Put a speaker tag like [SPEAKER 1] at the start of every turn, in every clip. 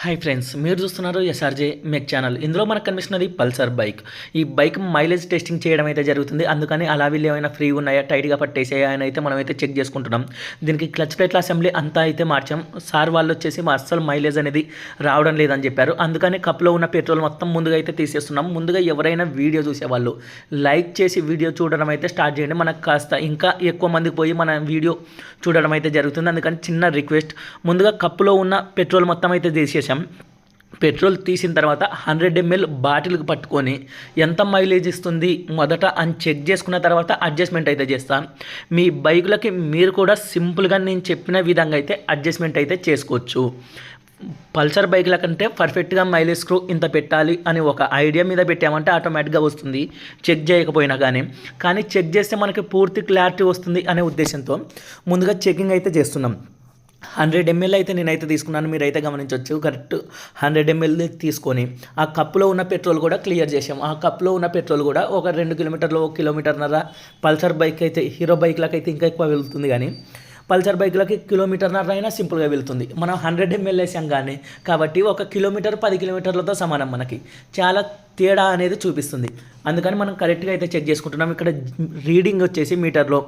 [SPEAKER 1] Hi friends, మీరు చూస్తున్నారు SRJ మెక్ channel. ఇందులో మనకు కనిపిస్తున్నది పల్సర్ బైక్. ఈ బైక్ మైలేజ్ టెస్టింగ్ చేయడం అయితే జరుగుతుంది. అందుకని అలా వీళ్ళు ఏమైనా ఫ్రీగా ఉన్నాయా, టైట్గా పట్టేసాయా అని అయితే మనమైతే చెక్ చేసుకుంటున్నాం. దీనికి క్లచ్ ప్లేట్ల అసెంబ్లీ అంతా అయితే మార్చాం. సార్ వాళ్ళు వచ్చేసి అస్సలు మైలేజ్ అనేది రావడం లేదని చెప్పారు. అందుకని కప్లో ఉన్న పెట్రోల్ మొత్తం ముందుగా అయితే తీసేస్తున్నాం. ముందుగా ఎవరైనా వీడియో చూసేవాళ్ళు లైక్ చేసి వీడియో చూడడం అయితే స్టార్ట్ చేయండి. మనకు కాస్త ఇంకా ఎక్కువ మందికి పోయి మన వీడియో చూడడం అయితే జరుగుతుంది. అందుకని చిన్న రిక్వెస్ట్, ముందుగా కప్పులో ఉన్న పెట్రోల్ మొత్తం అయితే తీసేసాం. పెట్రోల్ తీసిన తర్వాత 100 ml బాటిల్కి పట్టుకొని ఎంత మైలేజ్ ఇస్తుంది మొదట అని చెక్ చేసుకున్న తర్వాత అడ్జస్ట్మెంట్ అయితే చేస్తాను. మీ బైకులకి మీరు కూడా సింపుల్గా నేను చెప్పిన విధంగా అయితే అడ్జస్ట్మెంట్ అయితే చేసుకోవచ్చు. పల్సర్ బైక్ల కంటే పర్ఫెక్ట్గా మైలేజ్ స్క్రూ ఇంత పెట్టాలి అని ఒక ఐడియా మీద పెట్టామంటే ఆటోమేటిక్గా వస్తుంది, చెక్ చేయకపోయినా కానీ చెక్ చేస్తే మనకి పూర్తి క్లారిటీ వస్తుంది అనే ఉద్దేశంతో ముందుగా చెకింగ్ అయితే చేస్తున్నాం. 100 ml అయితే నేనైతే తీసుకున్నాను, మీరైతే గమనించవచ్చు. కరెక్ట్ 100 ml తీసుకొని ఆ కప్పులో ఉన్న పెట్రోల్ కూడా క్లియర్ చేసాం. ఆ కప్పులో ఉన్న పెట్రోల్ కూడా ఒక 2 కిలోమీటర్లు, 1 కిలోమీటర్న్నర. పల్సర్ బైక్ అయితే, హీరో బైక్లకు అయితే ఇంకా ఎక్కువ వెళ్తుంది, కానీ పల్సర్ బైక్లకి కిలోమీటర్న్నర అయినా సింపుల్గా వెళ్తుంది. మనం 100 ml వేసాం కానీ కాబట్టి 1 కిలోమీటర్ 10 కిలోమీటర్లతో సమానం. మనకి చాలా తేడా అనేది చూపిస్తుంది. అందుకని మనం కరెక్ట్గా అయితే చెక్ చేసుకుంటున్నాం. ఇక్కడ రీడింగ్ వచ్చేసి మీటర్లో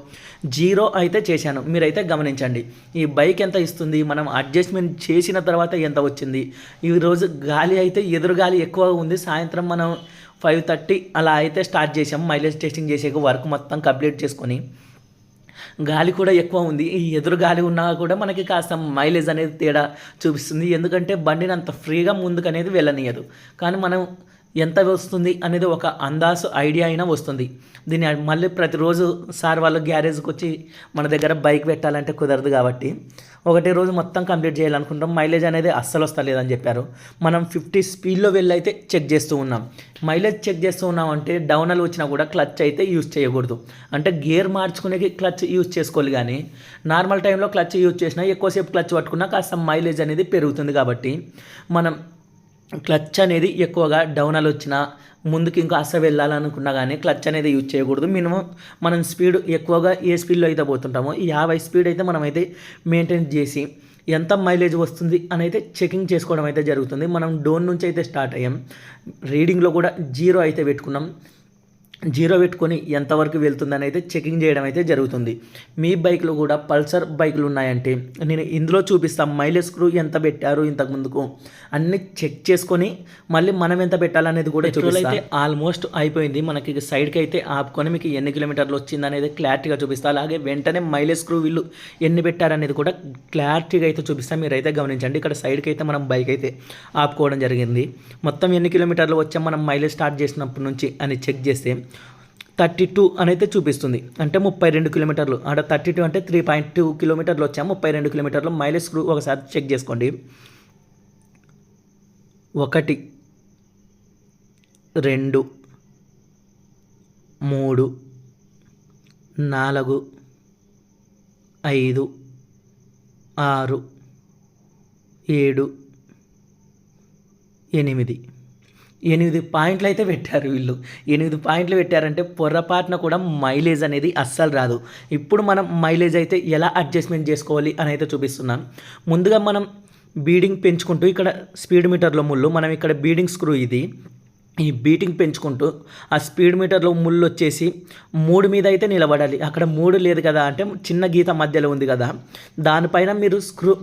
[SPEAKER 1] 0 అయితే చేశాను, మీరైతే గమనించండి. ఈ బైక్ ఎంత ఇస్తుంది, మనం అడ్జస్ట్మెంట్ చేసిన తర్వాత ఎంత వచ్చింది. ఈరోజు గాలి అయితే ఎదురు గాలి ఎక్కువగా ఉంది. సాయంత్రం మనం 5:30 అలా అయితే స్టార్ట్ చేసాం. మైలేజ్ టెస్టింగ్ చేసే వర్క్ మొత్తం కంప్లీట్ చేసుకొని గాలి కూడా ఎక్కువ ఉంది. ఈ ఎదురు గాలి ఉన్నా కూడా మనకి కాస్త మైలేజ్ అనేది తేడా చూపిస్తుంది. ఎందుకంటే బండిని అంత ఫ్రీగా ముందుకు అనేది వెళ్ళనీయదు. కానీ మనం ఎంత వస్తుంది అనేది ఒక అందాజు ఐడియా అయినా వస్తుంది. దీన్ని మళ్ళీ ప్రతిరోజు సార్ వాళ్ళు గ్యారేజ్కి వచ్చి మన దగ్గర బైక్ పెట్టాలంటే కుదరదు. కాబట్టి ఒకటే రోజు మొత్తం కంప్లీట్ చేయాలనుకుంటాం. మైలేజ్ అనేది అస్సలు వస్తలేదని చెప్పారు. మనం 50 స్పీడ్లో వెళ్ళి అయితే చెక్ చేస్తూ ఉన్నాం. మైలేజ్ చెక్ చేస్తూ ఉన్నాం అంటే డౌనల్ వచ్చినా కూడా క్లచ్ అయితే యూజ్ చేయకూడదు. అంటే గేర్ మార్చుకునే క్లచ్ యూజ్ చేసుకోవాలి, కానీ నార్మల్ టైంలో క్లచ్ యూజ్ చేసినా ఎక్కువసేపు క్లచ్ పట్టుకున్నా కాస్త మైలేజ్ అనేది పెరుగుతుంది. కాబట్టి మనం క్లచ్ అనేది ఎక్కువగా డౌనల్ వచ్చినా ముందుకు ఇంకా అస్సలు వెళ్ళాలనుకున్నా కానీ క్లచ్ అనేది యూజ్ చేయకూడదు. మినిమం మనం స్పీడ్ ఎక్కువగా ఏ స్పీడ్లో అయితే పోతుంటామో ఈ 50 స్పీడ్ అయితే మనమైతే మెయింటైన్ చేసి ఎంత మైలేజ్ వస్తుంది అని అయితే చెకింగ్ చేసుకోవడం అయితే జరుగుతుంది. మనం డోన్ నుంచి అయితే స్టార్ట్ అయ్యాం. రీడింగ్లో కూడా 0 అయితే పెట్టుకున్నాం. 0 పెట్టుకొని ఎంతవరకు వెళ్తుందని అయితే చెకింగ్ చేయడం అయితే జరుగుతుంది. మీ బైక్లో కూడా పల్సర్ బైకులు ఉన్నాయంటే నేను ఇందులో చూపిస్తాను. మైలేజ్ స్క్రూ ఎంత పెట్టారు ఇంతకు ముందుకు అన్నీ చెక్ చేసుకొని మళ్ళీ మనం ఎంత పెట్టాలనేది కూడా చూపిస్తాను. అయితే ఆల్మోస్ట్ అయిపోయింది. మనకి సైడ్కి అయితే ఆపుకొని మీకు ఎన్ని కిలోమీటర్లు వచ్చింది అనేది క్లారిటీగా చూపిస్తాను. అలాగే వెంటనే మైలేజ్ స్క్రూ వీళ్ళు ఎన్ని పెట్టారనేది కూడా క్లారిటీగా అయితే చూపిస్తాను. మీరైతే గమనించండి. ఇక్కడ సైడ్కి అయితే మనం బైక్ అయితే ఆపుకోవడం జరిగింది. మొత్తం ఎన్ని కిలోమీటర్లు వచ్చాం మనం మైలేజ్ స్టార్ట్ చేసినప్పటి నుంచి అని చెక్ చేస్తే 32 అనైతే చూపిస్తుంది. అంటే 32 కిలోమీటర్లు. ఆడ 32 అంటే 3.2 కిలోమీటర్లు వచ్చాము. 32 కిలోమీటర్లు. మైలేజ్ స్క్రూ ఒకసారి చెక్ చేసుకోండి. 1 2 3 4 5 6 7 8 పాయింట్లు అయితే పెట్టారు వీళ్ళు. 8 పాయింట్లు పెట్టారంటే పొరపాటున కూడా మైలేజ్ అనేది అస్సలు రాదు. ఇప్పుడు మనం మైలేజ్ అయితే ఎలా అడ్జస్ట్మెంట్ చేసుకోవాలి అని అయితే చూపిస్తున్నాను. ముందుగా మనం బీడింగ్ పెంచుకుంటూ, ఇక్కడ స్పీడ్ మీటర్లో ముళ్ళు, మనం ఇక్కడ బీడింగ్ స్క్రూ ఇది. ఈ బీటింగ్ పెంచుకుంటూ ఆ స్పీడ్ మీటర్లో ముళ్ళు వచ్చేసి 3 మీద అయితే నిలబడాలి. అక్కడ 3 లేదు కదా, అంటే చిన్న గీత మధ్యలో ఉంది కదా, దానిపైన మీరు స్క్రూ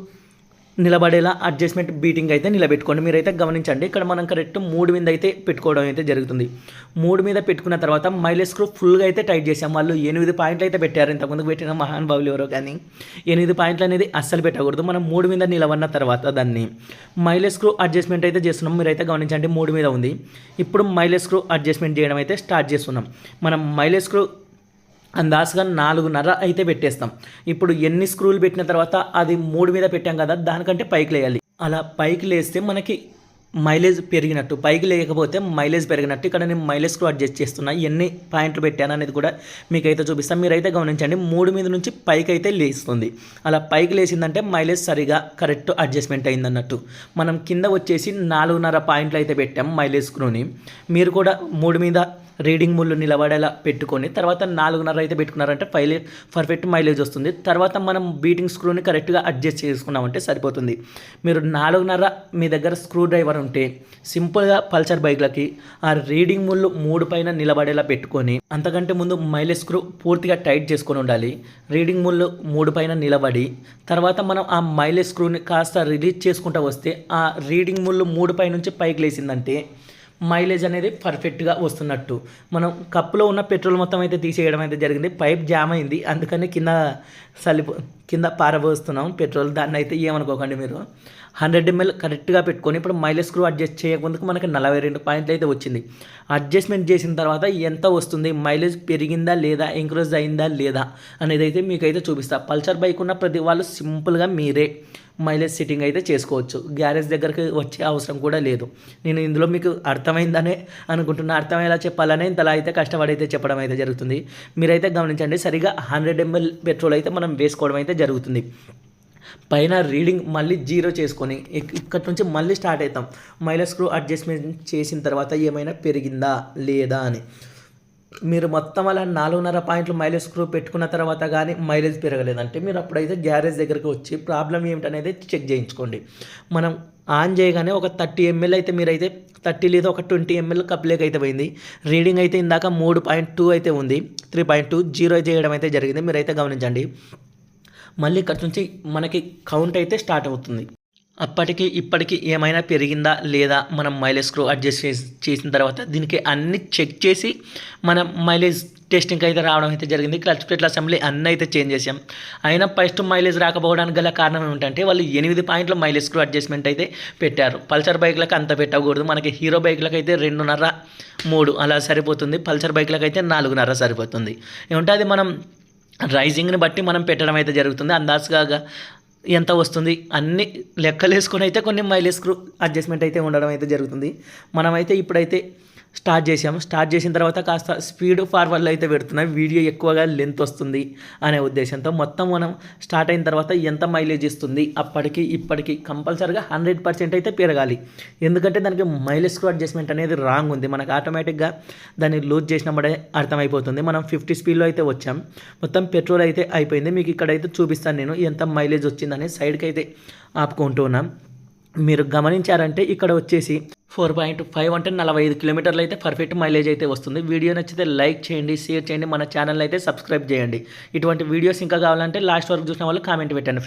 [SPEAKER 1] నిలబడేలా అడ్జస్ట్మెంట్ బీటింగ్ అయితే నిలబెట్టుకోండి. మీరైతే గమనించండి. ఇక్కడ మనం కరెక్ట్ 3 మీద అయితే పెట్టుకోవడం అయితే జరుగుతుంది. 3 మీద పెట్టుకున్న తర్వాత మైలేజ్ స్క్రూ ఫుల్గా అయితే టైట్ చేసాం. వాళ్ళు 8 పాయింట్లు అయితే పెట్టారు. ఇంతకుముందుకు పెట్టిన మహానుభావులు ఎవరో, కానీ 8 పాయింట్లు అనేది అస్సలు పెట్టకూడదు. మనం 3 మీద నిలబడిన తర్వాత దాన్ని మైలేజ్ స్క్రూ అడ్జస్ట్మెంట్ అయితే చేస్తున్నాం. మీరైతే గమనించండి. 3 మీద ఉంది. ఇప్పుడు మైలేజ్ స్క్రూ అడ్జస్ట్మెంట్ చేయడం అయితే స్టార్ట్ చేస్తున్నాం. మనం మైలేజ్ స్క్రూ అందాజుగా 4.5 అయితే పెట్టేస్తాం. ఇప్పుడు ఎన్ని స్క్రూలు పెట్టిన తర్వాత అది 3 మీద పెట్టాం కదా, దానికంటే పైకి లేయాలి. అలా పైకి లేస్తే మనకి మైలేజ్ పెరిగినట్టు, పైకి లేకపోతే మైలేజ్ పెరిగినట్టు. ఇక్కడ నేను మైలేజ్ స్క్రూ అడ్జస్ట్ చేస్తున్నా. ఎన్ని పాయింట్లు పెట్టాను అనేది కూడా మీకైతే చూపిస్తాను. మీరైతే గమనించండి. 3 మీద నుంచి పైకి అయితే లేస్తుంది. అలా పైకి లేచిందంటే మైలేజ్ సరిగా కరెక్ట్ అడ్జస్ట్మెంట్ అయిందన్నట్టు. మనం కింద వచ్చేసి 4.5 పాయింట్లు అయితే పెట్టాం మైలేజ్ స్క్రూని. మీరు కూడా 3 మీద రీడింగ్ ముళ్ళు నిలబడేలా పెట్టుకొని తర్వాత 4.5 అయితే పెట్టుకున్నారంటే పర్ఫెక్ట్ మైలేజ్ వస్తుంది. తర్వాత మనం బీటింగ్ స్క్రూని కరెక్ట్గా అడ్జస్ట్ చేసుకున్నామంటే సరిపోతుంది. మీరు 4.5 మీ దగ్గర స్క్రూ డ్రైవర్ ఉంటే సింపుల్గా పల్సర్ బైక్లకి ఆ రీడింగ్ ముళ్ళు 3 పైన నిలబడేలా పెట్టుకొని, అంతకంటే ముందు మైలేజ్ స్క్రూ పూర్తిగా టైట్ చేసుకొని ఉండాలి. రీడింగ్ ముళ్ళు 3 పైన నిలబడి తర్వాత మనం ఆ మైలేజ్ స్క్రూని కాస్త రిలీజ్ చేసుకుంటూ వస్తే ఆ రీడింగ్ ముళ్ళు 3 పై నుంచి పైకి లేసిందంటే మైలేజ్ అనేది పర్ఫెక్ట్గా వస్తున్నట్టు. మనం కప్పులో ఉన్న పెట్రోల్ మొత్తం అయితే తీసేయడం అయితే జరిగింది. పైప్ జామ్ అయింది, అందుకని కింద పారబోస్తున్నాం పెట్రోల్. దాన్ని అయితే ఏమనుకోకండి మీరు. 100 ml కరెక్ట్గా పెట్టుకొని ఇప్పుడు మైలేజ్ స్క్రూ అడ్జస్ట్ చేయకముందుకు మనకి 42 పాయింట్లు అయితే వచ్చింది. అడ్జస్ట్మెంట్ చేసిన తర్వాత ఎంత వస్తుంది, మైలేజ్ పెరిగిందా లేదా, ఇంక్రీజ్ అయిందా లేదా అనేది అయితే మీకైతే చూపిస్తా. పల్సర్ బైక్ ఉన్న ప్రతి వాళ్ళు సింపుల్గా మీరే మైలేజ్ సెట్టింగ్ అయితే చేసుకోవచ్చు. గ్యారేజ్ దగ్గరికి వచ్చే అవసరం కూడా లేదు. నేను ఇందులో మీకు అర్థమైందనే అనుకుంటున్నా. అర్థమయ్యేలా చెప్పాలనే ఇంతలా అయితే కష్టపడైతే చెప్పడం అయితే జరుగుతుంది. మీరైతే గమనించండి, సరిగా 100 ml పెట్రోల్ అయితే మనం వేసుకోవడం అయితే జరుగుతుంది. పైన రీడింగ్ మళ్ళీ 0 చేసుకొని ఇక్కడి నుంచి మళ్ళీ స్టార్ట్ అవుతాం. మైలేజ్ స్క్రూ అడ్జస్ట్మెంట్ చేసిన తర్వాత ఏమైనా పెరిగిందా లేదా అని. మీరు మొత్తం అలా 4.5 పాయింట్లు మైలేజ్ స్క్రూ పెట్టుకున్న తర్వాత కానీ మైలేజ్ పెరగలేదంటే మీరు అప్పుడైతే గ్యారేజ్ దగ్గరికి వచ్చి ప్రాబ్లం ఏమిటనేది చెక్ చేయించుకోండి. మనం ఆన్ చేయగానే ఒక 30 ml అయితే మీరైతే 30 లేదా ఒక 20 ml కప్లేక్ అయితే పోయింది. రీడింగ్ అయితే ఇందాక 3.2 అయితే ఉంది. 3.2 జీరో చేయడం అయితే జరిగింది. మీరైతే గమనించండి. మళ్ళీ ఇక్కడ నుంచి మనకి కౌంట్ అయితే స్టార్ట్ అవుతుంది. అప్పటికి ఇప్పటికి ఏమైనా పెరిగిందా లేదా మనం మైలేజ్ స్క్రూ అడ్జస్ట్ చేసిన తర్వాత దీనికి అన్ని చెక్ చేసి మనం మైలేజ్ టెస్టింగ్కి అయితే రావడం అయితే జరిగింది. క్లచ్ ప్లేట్ల అసెంబ్లీ అన్నీ అయితే చేంజ్ చేసాం. అయినా ఫస్ట్ మైలేజ్ రాకపోవడానికి గల కారణం ఏమిటంటే వాళ్ళు 8 పాయింట్ల మైలేజ్ స్క్రూ అడ్జస్ట్మెంట్ అయితే పెట్టారు. పల్సర్ బైక్లకు అంత పెట్టకూడదు. మనకి హీరో బైక్లకు అయితే 2.5 3 అలా సరిపోతుంది. పల్సర్ బైక్లకు అయితే 4.5 సరిపోతుంది. ఏమంటే అది మనం రైజింగ్ని బట్టి మనం పెట్టడం అయితే జరుగుతుంది. అందాజుగా ఎంత వస్తుంది అన్ని లెక్కలు వేసుకొని అయితే కొన్ని మైలేజ్ స్క్రూ అడ్జస్ట్మెంట్ అయితే ఉండడం అయితే జరుగుతుంది. మనమైతే ఇప్పుడైతే స్టార్ట్ చేసిన తర్వాత కాస్త స్పీడ్ ఫార్వర్డ్లో అయితే పెడుతున్నాయి. వీడియో ఎక్కువగా లెంత్ వస్తుంది అనే ఉద్దేశంతో మొత్తం మనం స్టార్ట్ అయిన తర్వాత ఎంత మైలేజ్ ఇస్తుంది అప్పటికి ఇప్పటికి కంపల్సరీగా 100% అయితే పెరగాలి. ఎందుకంటే దానికి మైలేజ్ స్క్రూ అడ్జస్ట్మెంట్ అనేది రాంగ్ ఉంది. మనకు ఆటోమేటిక్గా దాన్ని లూజ్ చేసినప్పుడే అర్థమైపోతుంది. మనం 50 స్పీడ్లో అయితే వచ్చాం. మొత్తం పెట్రోల్ అయితే అయిపోయింది. మీకు ఇక్కడైతే చూపిస్తాను నేను ఎంత మైలేజ్ వచ్చిందని. సైడ్కి అయితే ఆపుకుంటూ ఉన్నాం. మీరు గమనించారంటే ఇక్కడ వచ్చేసి 4.5 అంటే 45 కిలోమీటర్లు అయితే పర్ఫెక్ట్ మైలేజ్ అయితే వస్తుంది. వీడియో నచ్చితే లైక్ చేయండి, షేర్ చేయండి, మన ఛానల్ అయితే సబ్స్క్రైబ్ చేయండి. ఇటువంటి వీడియోస్ ఇంకా కావాలంటే లాస్ట్ వరకు చూసిన వాళ్ళు కామెంట్ పెట్టండి.